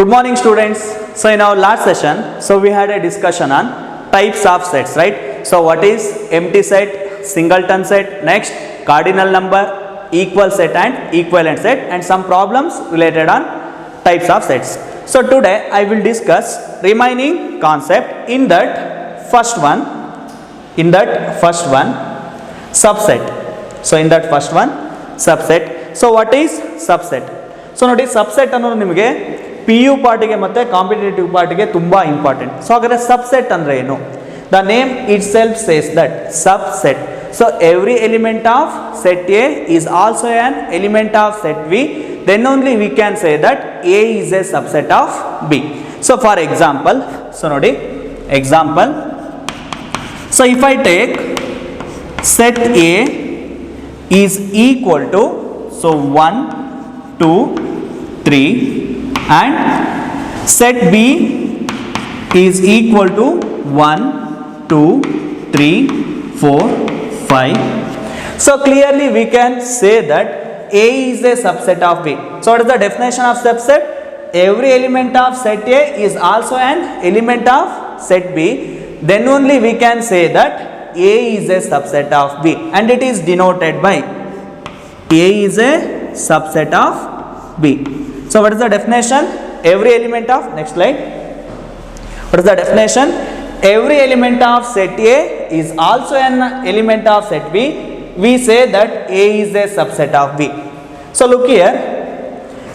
Good morning, students. So in our last session, we had a discussion on types of sets, right? So what is empty set, singleton set, next cardinal number, equal set and equivalent set, and some problems related on types of sets. So today I will discuss remaining concept in that first one, subset. So in that first one, subset. So what is subset? So ನೋಡಿ subset ಅನ್ನೋದು ನಿಮಗೆ P U ಪಾರ್ಟಿಗೆ ಮತ್ತು competitive ಪಾರ್ಟಿಗೆ ತುಂಬ important. So ಹಾಗಾದರೆ subset ಅಂದರೆ ಏನು? The name itself says that subset. So every element of set A is also an element of set B, then only we can say that A is a subset of B. So for example, so nodi example, so if I take set A is equal to, so 1 2 3, and set B is equal to 1 2 3 4 5. So clearly we can say that A is a subset of B. So what is the definition of subset? Every element of set A is also an element of set B. Then only we can say that A is a subset of B, and it is denoted by A is a subset of B. So what is the definition? Every element of, next slide. What is the definition? Every element of set A is also an element of set B. We say that A is a subset of B. So look here,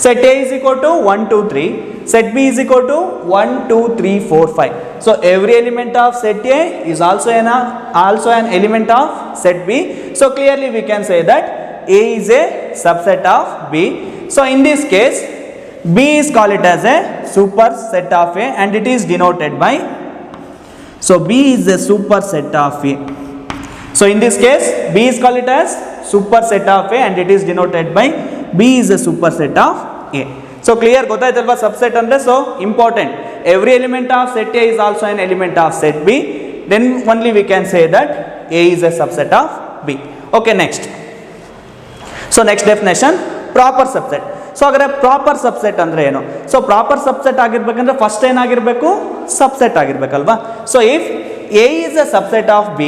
set A is equal to 1 2 3, set B is equal to 1 2 3 4 5. So every element of set A is also an element of set B. So clearly we can say that A is a subset of B. So in this case, B is called as a superset of A, and it is denoted by, so B is a superset of A. So in this case, B is called as superset of A, and it is denoted by B is a superset of A. So clear gottaitalva subset andre? So important, every element of set A is also an element of set B, then only we can say that A is a subset of B. Okay, next. So next definition, proper subset. So agare proper subset andre eno? So proper subset ಆಗಿರಬೇಕಂದ್ರೆ first ಏನಾಗಿರಬೇಕು? Subset ಆಗಿರಬೇಕಲ್ವಾ? So if A is a subset of B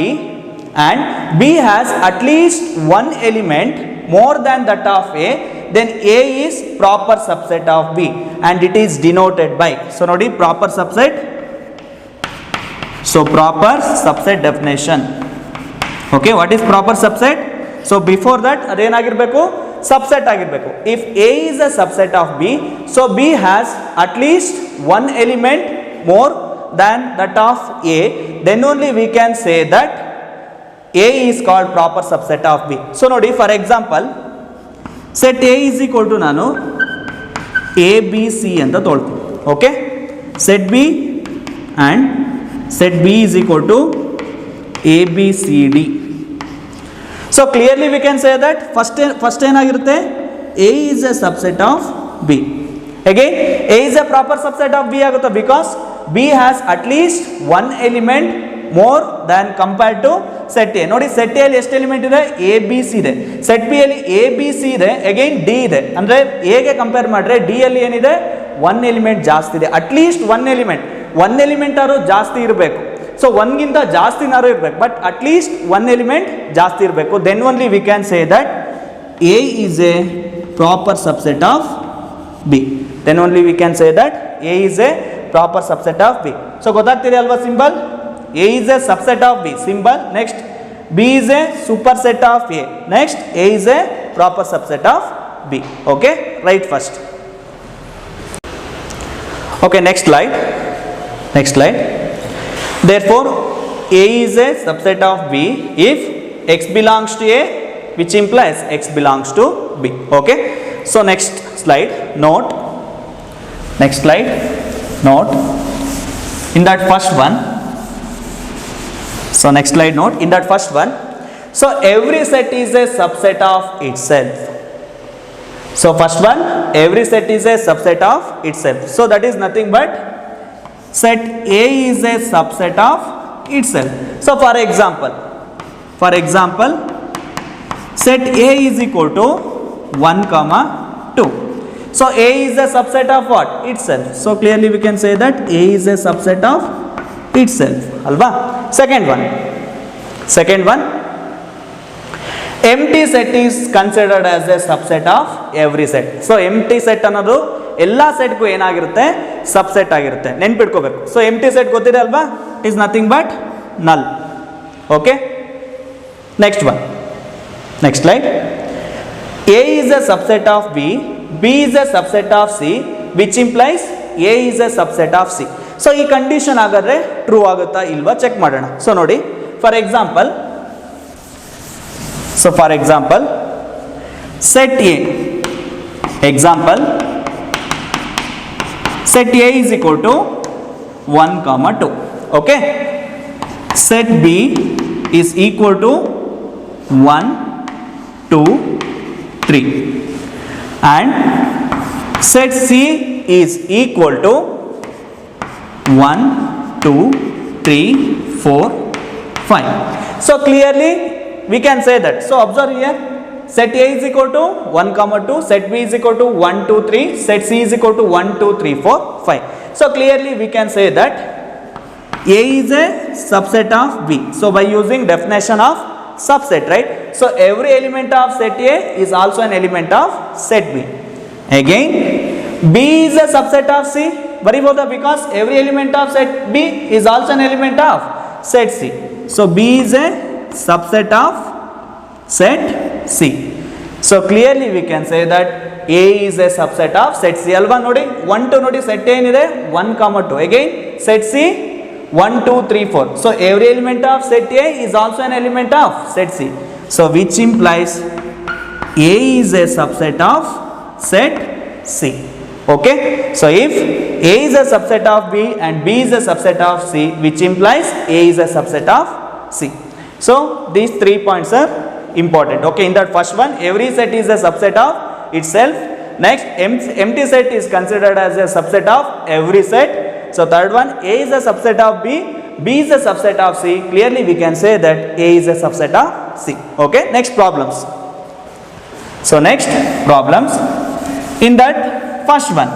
and B has at least one element more than that of A, then A is proper subset of B, and it is denoted by, so nodi proper subset. So proper subset definition. Okay, what is proper subset? So before that adenagirbeku, subset agirbeku. If A is a subset of B, so B has at least one element more than that of A, then only we can say that A is called proper subset of B. So nodi, for example, set A is equal to ನಾನು A B C ಅಂತ ತೊಳ್ತೀನಿ. Okay, set B and set B is equal to A B C D. So clearly we can say that first ಏನಾಗಿರುತ್ತೆ? A is a subset of B. Again, A is a proper subset of B ಆಗುತ್ತೆ, because B has at least one element more than compared to set A. ನೋಡಿ set A ಅಲ್ಲಿ ಎಷ್ಟು element ಇದೆ? A B C ಇದೆ. set B ಅಲ್ಲಿ A B C ಇದೆ, again D ಇದೆ. ಅಂದರೆ A ಗೆ ಕಂಪೇರ್ ಮಾಡಿದ್ರೆ D ಅಲ್ಲಿ ಏನಿದೆ? ಒನ್ ಎಲಿಮೆಂಟ್ ಜಾಸ್ತಿ ಇದೆ. ಅಟ್ಲೀಸ್ಟ್ ಒನ್ ಎಲಿಮೆಂಟ್ ಆರು ಜಾಸ್ತಿ ಇರಬೇಕು. ಸೊ ಒನ್ಗಿಂತ ಜಾಸ್ತಿನಾರು ಇರಬೇಕು, ಬಟ್ ಅಟ್ಲೀಸ್ಟ್ ಒನ್ ಎಲಿಮೆಂಟ್ ಜಾಸ್ತಿ ಇರಬೇಕು. Then only we can say that A is a proper subset of B. Then only we can say that A is a proper subset of B. So ಗೊತ್ತಾಗ್ತಿದೆ ಅಲ್ವಾ symbol? A is a subset of B, symbol. Next, B is a superset of A. Next, A is a proper subset of B. Okay, right first. Okay, next slide. Therefore, A is a subset of B if X belongs to A, which implies X belongs to B. Okay, so next slide, note. In that first one, so next slide, note, in that first one, so every set is a subset of itself. So first one, every set is a subset of itself. So that is nothing but set A is a subset of itself. So for example, set A is equal to 1 2. So A is a subset of what? Itself. So clearly we can say that A is a subset of itself. Alva? Second one, empty set is considered as a subset of every set. So empty set ಅನ್ನೋದು ಎಲ್ಲ ಸೆಟ್ಗೂ ಏನಾಗಿರುತ್ತೆ, subset ಆಗಿರುತ್ತೆ. ನೆನ್ಪಿಟ್ಕೋಬೇಕು. So ಎಂಟಿ set ಗೊತ್ತಿದೆ ಅಲ್ವಾ? It is nothing but ನಲ್. Okay, next one, next slide. A is a subset of B, B is a subset of C, which implies A is a subset of C. So ಈ condition ಆಗಿದ್ರೆ true ಆಗುತ್ತಾ ಇಲ್ವಾ check ಮಾಡೋಣ. So ನೋಡಿ, for example, set A, example, set A is equal to 1, 2. Okay, set B is equal to 1, 2, 3, and set C is equal to 1, 2, 3, 4, 5. So clearly we can say that. So observe here, set A is equal to 1, 2, set B is equal to 1, 2, 3, set C is equal to 1, 2, 3, 4, 5. So clearly we can say that A is a subset of B. So by using definition of subset, right? So every element of set A is also an element of set B. Again, B is a subset of C. Very both, because every element of set B is also an element of set C. So B is a subset of set C. So clearly we can say that A is a subset of set C. Alva nodi 1 2 nodi set A ಏನಿದೆ 1, 2. Again set C 1, 2, 3, 4. So every element of set A is also an element of set C. So which implies A is a subset of set C. Okay, so if A is a subset of B and B is a subset of C, which implies A is a subset of C. So these 3 points are important. Okay, in that first one, every set is a subset of itself. Next, empty set is considered as a subset of every set. So third one, A is a subset of B, B is a subset of C. Clearly we can say that A is a subset of C. Okay, next problems. So next problems, in that first one,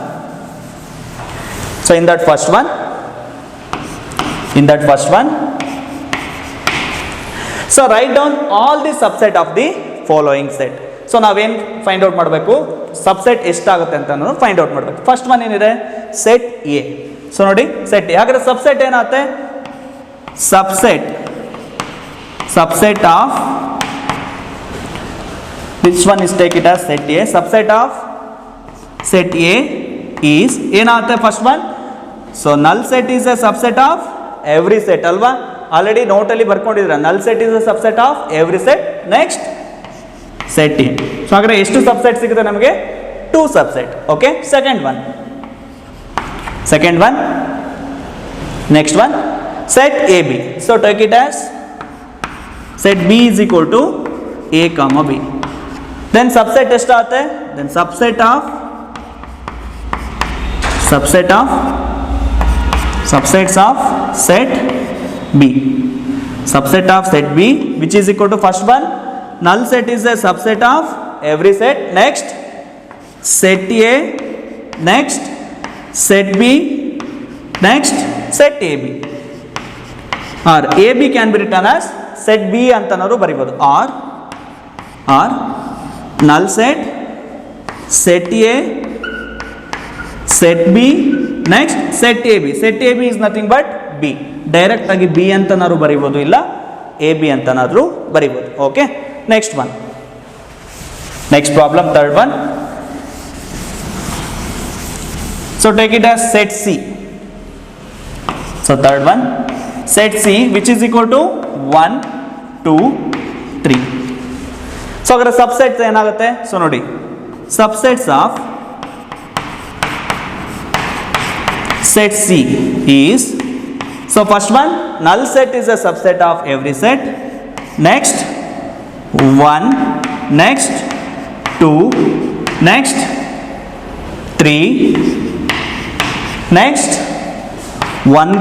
so write down all the subset of the following set. So ನಾವೇನು find out ಮಾಡಬೇಕು, subset ಎಷ್ಟಾಗುತ್ತೆ ಅಂತ ಅನ್ನೋದು find out ಮಾಡಬೇಕು. First one ಏನಿದೆ, set A. So ನೋಡಿ, set A. ಹಾಗಾದ್ರೆ subset ಏನಾಗುತ್ತೆ, subset of, which one is take it as set A. Subset of set A is ಏನಾಗುತ್ತೆ first one. So null set is a subset of every set ಅಲ್ವಾ, already ನೋಟಲ್ಲಿ ಬರ್ಕೊಂಡಿದ್ರ. Null set is a subset of every set. Next set A. So ಹಾಗಾದ್ರೆ ಎಷ್ಟು subset ಸಿಗುತ್ತೆ ನಮಗೆ, 2 subset. Okay, second one, next one, set A B. So take it as set B is equal to A, B. Then subset ಎಷ್ಟಾಗುತ್ತೆ, then subset of subsets of set B, subset of set B, which is equal to first one, null set is a subset of every set. Next set A, next set B, next set AB, or AB can be written as set B antanaru baribodu, or null set, set A, set B, next set AB. Set AB is nothing but B. Direct ಆಗಿ B ಅಂತನಾದ್ರು ಬರೀಬೋದು, ಇಲ್ಲ AB ಅಂತನಾದ್ರು ಬರೀಬೋದು. Okay, next one, next problem, third one. So take it as set C. So third one, set C which is equal to 1, 2, 3. So ಅದರ subsets ಏನಾಗುತ್ತೆ, so ನೋಡಿ, subsets of set C is, so first one, null set is a subset of every set. Next 1, next 2, next 3, next 1,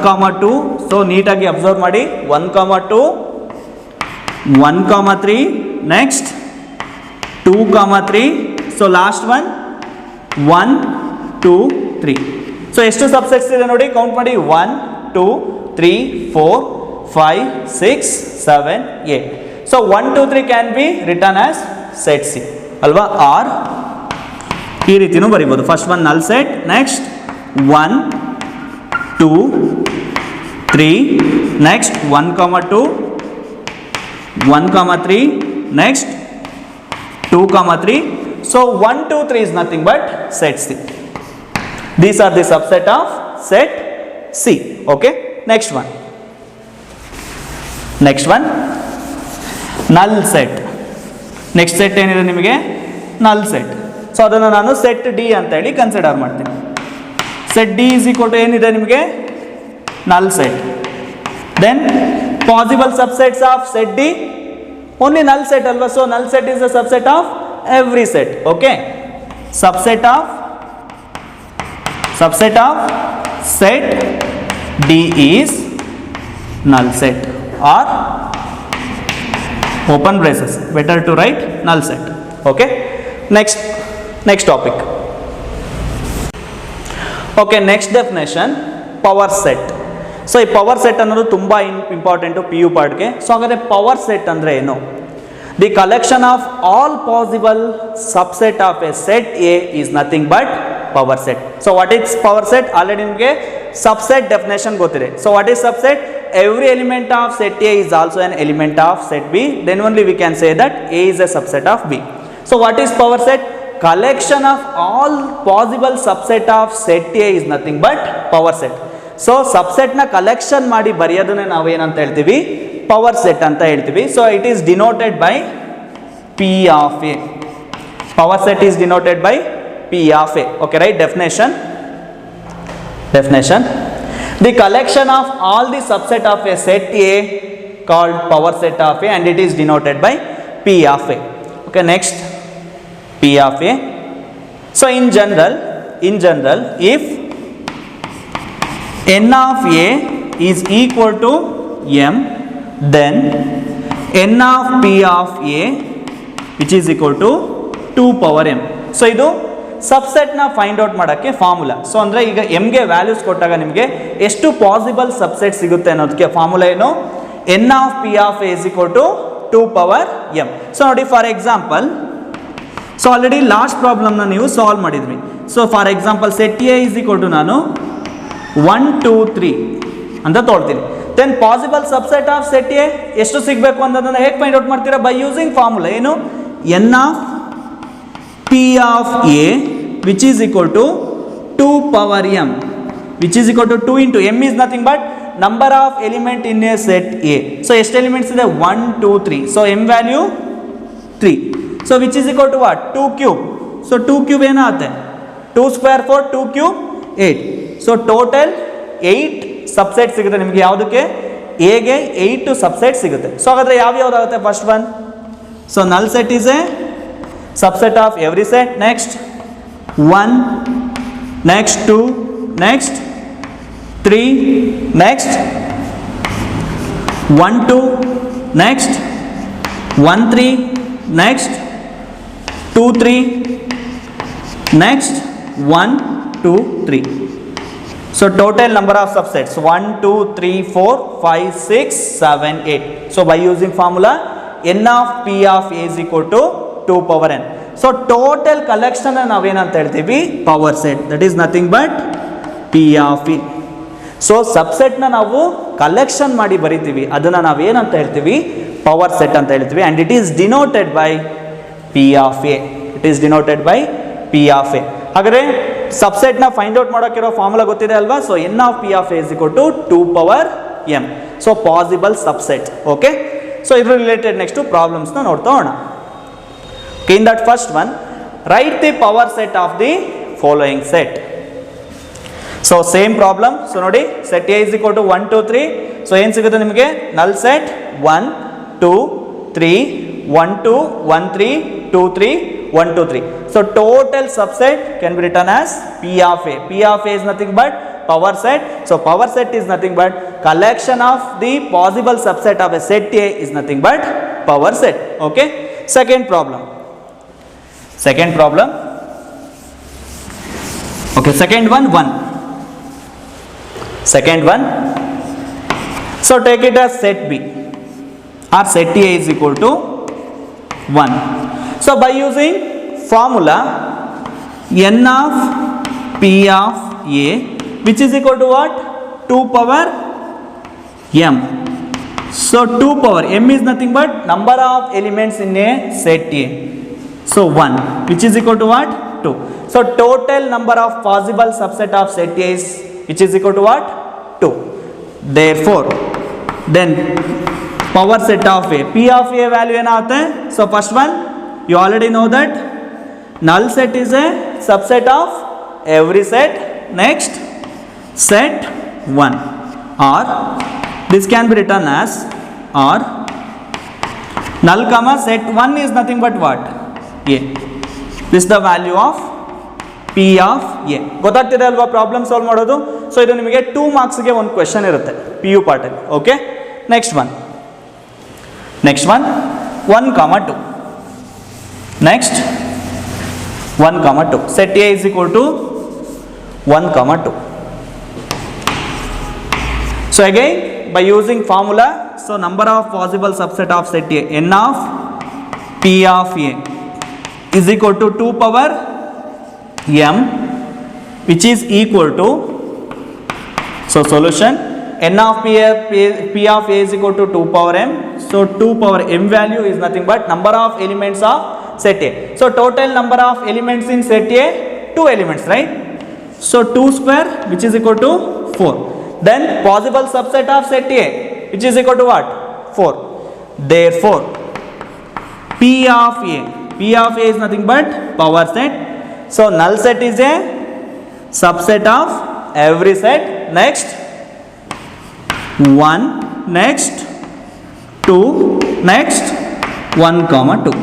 2. So neatagi observe ಮಾಡಿ, 1, 2, 1, 3, next 2, 3. So last one 1 2 3. So ಎಷ್ಟು subsets ಇದೆ ನೋಡಿ, count ಮಾಡಿ. 1 2 3 4 5 6 7 8. So 1 2 3 can be return as set C ಅಲ್ವಾ, R ಈ ರೀತಿನೂ ಬರಿಬೋದು. First one ನಲ್ set, next 1 2 3, next 1 2 1 3, next 2 3. So 1 2 3 is nothing but set C. These are the subset of set C. Okay, next one null set. Next set ಏನಿದೆ ನಿಮಗೆ, null set. So ಅದನ್ನು ನಾನು set D ಅಂತ ಹೇಳಿ consider ಮಾಡ್ತೀನಿ. Set D is equal to ಏನಿದೆ ನಿಮಗೆ, null set. Then possible subsets of set D, only null set alva, so null set is a subset of every set. Okay, subset of set D is null set, or open braces, better to write null set. Okay, next topic. Okay, next definition, power set. So ಈ power set ಅನ್ನೋದು ತುಂಬ important P U ಪಾರ್ಟ್ಗೆ. So ಹಾಗಾದರೆ power set ಅಂದರೆ ಏನು? The collection of all possible subset of a set A is nothing but power set. So what is power set? Already ನಿಮಗೆ subset definition ಗೊತ್ತಿದೆ. So what is subset? Every element of set A is also an element of set B, then only we can say that A is a subset of B. So what is power set? Collection of all possible subset of set A is nothing but power set. So ಸಬ್ಸೆಟ್ನ collection ಮಾಡಿ ಬರೆಯೋದನ್ನೇ ನಾವು ಏನಂತ ಹೇಳ್ತೀವಿ? Power set ಅಂತ ಹೇಳ್ತೀವಿ. So it is denoted by P of A. Power set is denoted by P of A. Okay, right? Definition the collection of all the subset of a set A called power set of A and it is denoted by P of A. Okay, next P of A. So in general if n of A is equal to m, then n of P of A which is equal to 2 power m. So ಇದು ಸಬ್ಸೆಟ್ನ find out ಮಾಡೋಕ್ಕೆ formula. So ಅಂದರೆ ಈಗ ಎಮ್ಗೆ values ಕೊಟ್ಟಾಗ ನಿಮಗೆ ಎಷ್ಟು possible subset ಸಿಗುತ್ತೆ ಅನ್ನೋದಕ್ಕೆ formula ಏನು? N of P of A is equal to 2 power m. So ನೋಡಿ, for example, so already last ಪ್ರಾಬ್ಲಮ್ನ ನೀವು ಸಾಲ್ವ್ ಮಾಡಿದ್ವಿ. So for example set A is equal to ನಾನು 1 2 3 ಅಂತ ತೊಳ್ತೀನಿ. Then possible subset of set A ಎಷ್ಟು ಸಿಗಬೇಕು ಅನ್ನೋದನ್ನು ಹೇಗೆ ಫೈಂಡ್ ಔಟ್ ಮಾಡ್ತೀರಾ? ಬೈ ಯೂಸಿಂಗ್ ಫಾರ್ಮುಲಾ ಏನು? N of P of A which is equal to 2 power m, which is equal to 2 into m is nothing but number of element in a set A. So ಎಷ್ಟು elements ಇದೆ? 1 2 3. So m value 3. So which is equal to what? 2 cube. So 2 cube ಏನಾಗುತ್ತೆ? 2 square 4, 2 cube 8. So total 8 subset ಸಿಗುತ್ತೆ ನಿಮಗೆ. ಯಾವುದಕ್ಕೆ? ಎಗೆ 8 subset ಸಿಗುತ್ತೆ. So ಹಾಗಾದರೆ ಯಾವ್ದಾಗುತ್ತೆ? First one, so null set is a subset of every set. Next 1, next 2, next 3, next 1 2, next 1 3, next 2 3, next 1 2 3. So total number of subsets 1 2 3 4 5 6 7 8. So by using formula n of p of a is equal to 2 power n. So total collection ನಾವು ಏನಂತ ಹೇಳ್ತೀವಿ? Power set. That is nothing but p of e. So ಸಬ್ಸೆಟ್ನ ನಾವು collection ಮಾಡಿ ಬರಿತೀವಿ, ಅದನ್ನು ನಾವೇನಂತ ಹೇಳ್ತೀವಿ? ಪವರ್ ಸೆಟ್ ಅಂತ ಹೇಳ್ತೀವಿ. And it is denoted by P of A. It is denoted by P of A. ಹಾಗಾದರೆ ಸಬ್ಸೆಟ್ನ ಫೈಂಡ್ ಔಟ್ ಮಾಡೋಕ್ಕಿರೋ ಫಾರ್ಮುಲಾ ಗೊತ್ತಿದೆ ಅಲ್ವಾ? So n of P of A is equal to 2 power m. So possible subset. Okay, so ಇದ್ರ related next ಪ್ರಾಬ್ಲಮ್ಸ್ನ ನೋಡ್ತಾ ಹೋಗೋಣ. Okay, in that first one, write the power set of the following set. So same problem. So ನೋಡಿ, set A is equal to 1 2 3. So ಏನು ಸಿಗುತ್ತೆ ನಿಮಗೆ? Null set 1 2 3 1 2 1 3 2 3 1 2 3. So total subset can be written as P of A. P of A is nothing but power set. So power set is nothing but collection of the possible subset of a set A is nothing but power set. Okay. Second problem. Okay, second one 1. Second one, so take it as set B or set A is equal to 1. So by using formula n of P of A, which is equal to what? 2 power m. So 2 power m is nothing but number of elements in a set A. So 1, which is equal to what? 2. So total number of possible subset of set A is, which is equal to what? 2. Therefore, then power set of A, P of A value என்ன आता है? So first one, you already know that null set is a subset of every set. Next, set 1, or this can be written as, or null comma set 1 is nothing but what? A. This is the value of P of A. ಗೊತ್ತಾಗ್ತಿದೆ ಅಲ್ವಾ problem solve ಮಾಡೋದು? So ಇದು ನಿಮಗೆ 2 ಮಾರ್ಕ್ಸ್ಗೆ ಒಂದು question ಇರುತ್ತೆ P U ಪಾರ್ಟಲ್ಲಿ. Okay, next one 1, 2. Next 1, 2. Set A is equal to 1, 2. So again, by using formula, so number of possible subset of set A, n of P of A is equal to 2 power m, which is equal to, so solution n of P of A is equal to 2 power m. So 2 power m value is nothing but number of elements of set A. So total number of elements in set A, 2 elements, right? So 2 square, which is equal to 4. Then possible subset of set A, which is equal to what? 4. Therefore, P of A is nothing but power set. So null set is a subset of every set. Next 1, next 2, next 1, 2.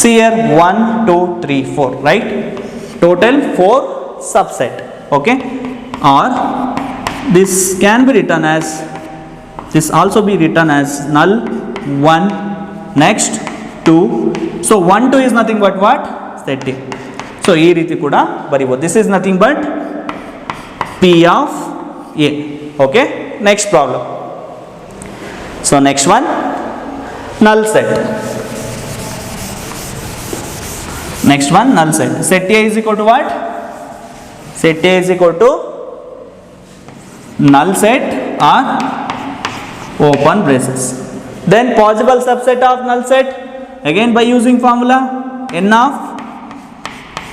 See here 1, 2, 3, 4, right? Total 4 subset. Okay, or this can be written as, this also be written as null 1, next 2. So 1, 2 is nothing but what? Set A. So ಈ ರೀತಿ ಕೂಡ ಬರಿಬಹುದು. This is nothing but P of A. Okay, next problem. So next one, null set. Next one, null set. Set A is equal to what? Set A is equal to null set or open braces. Then possible subset of null set, again by using formula n of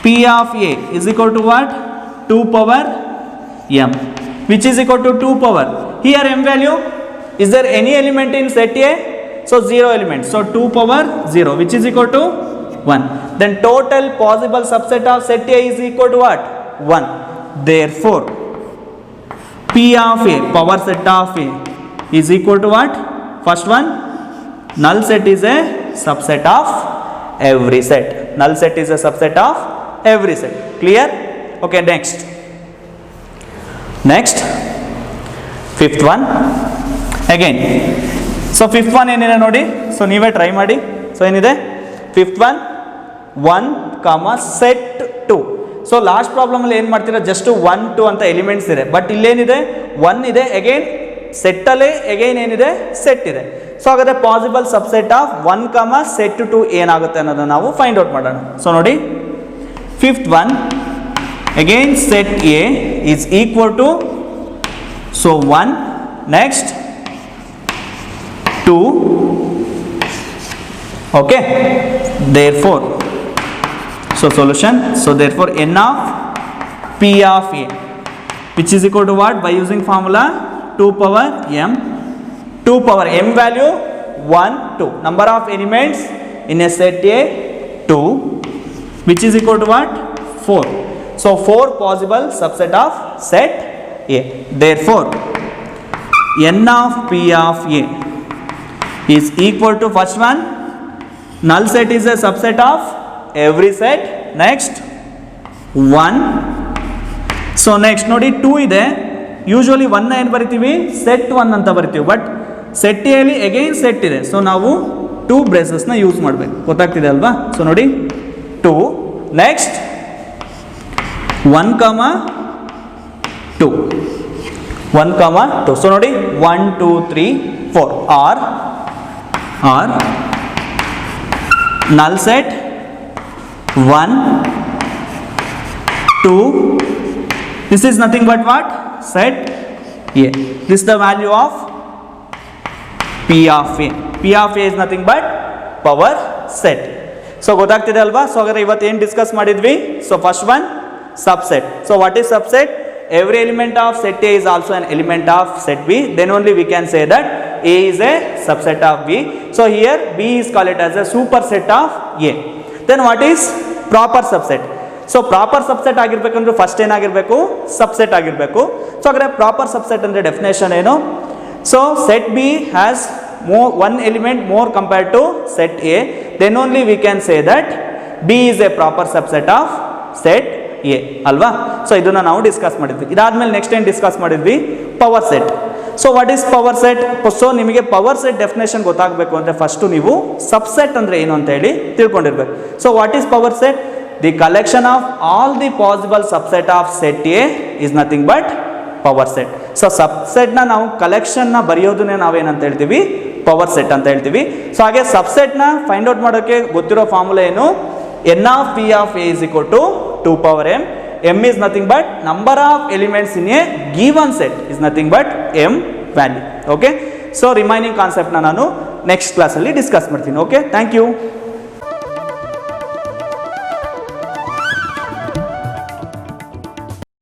P of A is equal to what? 2 power m, which is equal to 2 power. Here m value, is there any element in set A? So 0 element. So 2 power 0, which is equal to 1. Then total possible subset of set A is equal to what? 1. Therefore, P of A, power set of A, is equal to what? First one, null set is a subset of every set. Null set is a subset of every set. Clear? Okay, next 5th one again. So 5th one ಏನಿದೆ ನೋಡಿ, so ನೀವೇ try ಮಾಡಿ. So ಏನಿದೆ 5th one 1, set 2. So last problem ಅಲ್ಲಿ ಏನು ಮಾಡ್ತೀರಾ, just 1, 2 ಅಂತ elements ಇದೆ, ಬಟ್ ಇಲ್ಲೇನಿದೆ 1 ಇದೆ, ಅಗೈನ್ ಸೆಟ್ ಅಲ್ಲೇ ಅಗೈನ್ ಏನಿದೆ ಸೆಟ್ ಇದೆ. ಸೊ ಹಾಗಾದ್ರೆ ಪಾಸಿಬಲ್ ಸಬ್ಸೆಟ್ ಆಫ್ 1, set 2 ಏನಾಗುತ್ತೆ ಅನ್ನೋದನ್ನ ನಾವು ಫೈಂಡ್ ಔಟ್ ಮಾಡೋಣ. ಸೊ ನೋಡಿ 5th one, again set A is equal to, so 1, next 2. Okay, therefore, so solution, so therefore n of P of A, which is equal to what? By using formula 2 power m. 2 power m value 1, 2. Number of elements in a set A 2, which is equal to what? 4. So 4 possible subset of set A. Therefore, n of P of A is equal to, first one, null set is a subset of every set. Next 1. So next ನೋಡಿ 2 ಇದೆ, usually 1 ಏನು ಬರಿತೀವಿ, set 1 ಅಂತ ಬರಿತೀವಿ, but set A ಅಲ್ಲಿ again set ಇದೆ. So ನಾವು 2 ಬ್ರೇಸಸ್ನ use ಮಾಡಬೇಕು. ಗೊತ್ತಾಗ್ತಿದೆ ಅಲ್ವಾ? ಸೊ ನೋಡಿ 2, ನೆಕ್ಸ್ಟ್ 1, 2. 1, 2. ಸೊ ನೋಡಿ 1, 2, 3, 4 R null set 1, 2. This is nothing but what? Set A. This is the value of P of A. P of A is nothing but power set. So ಗೊತ್ತಾಗ್ತಿದೆ ಅಲ್ವಾ? So ಹಾಗಾದ್ರೆ ಇವತ್ತು ಏನು discuss ಮಾಡಿದ್ವಿ? So first one subset. So what is subset? Every element of set A is also an element of set B. Then only we can say that A is a subset of B. So here B is called it as a superset of A. Then what is proper subset? So proper subset ಆಗಿರ್ಬೇಕಂದ್ರೆ first ಏನಾಗಿರಬೇಕು? Subset ಆಗಿರಬೇಕು. So ಹಾಗಾದ್ರೆ proper subset ಅಂದರೆ definition ಏನು? So set B has one element more compared to set A, then only we can say that B is a proper subset of set A ಅಲ್ವಾ? So ಇದನ್ನ ನಾವು discuss ಮಾಡಿದ್ವಿ. ಇದಾದ್ಮೇಲೆ next ಏನು discuss ಮಾಡಿದ್ವಿ? Power set. So what is power set? So ನಿಮಗೆ power set definition ಗೊತ್ತಾಗಬೇಕು ಅಂದರೆ ಫಸ್ಟು ನೀವು ಸಬ್ಸೆಟ್ ಅಂದರೆ ಏನು ಅಂತ ಹೇಳಿ ತಿಳ್ಕೊಂಡಿರ್ಬೇಕು. So what is power set? The collection of all the possible subset of set A is nothing but power set. So ಸಬ್ಸೆಟ್ನ ನಾವು ಕಲೆಕ್ಷನ್ನ ಬರೆಯೋದನ್ನೇ ನಾವೇನಂತ ಹೇಳ್ತೀವಿ? ಪವರ್ ಸೆಟ್ ಅಂತ ಹೇಳ್ತೀವಿ. ಸೊ ಹಾಗೆ ಸಬ್ಸೆಟ್ನ ಫೈಂಡ್ ಔಟ್ ಮಾಡೋಕ್ಕೆ ಗೊತ್ತಿರೋ ಫಾರ್ಮುಲಾ ಏನು? N of P of A is equal to 2 power m. M is nothing but number of elements in a given set is nothing but m value. Okay, so remaining concept na nanu next class alli discuss ಮಾಡ್ತೀನಿ. Okay, thank you.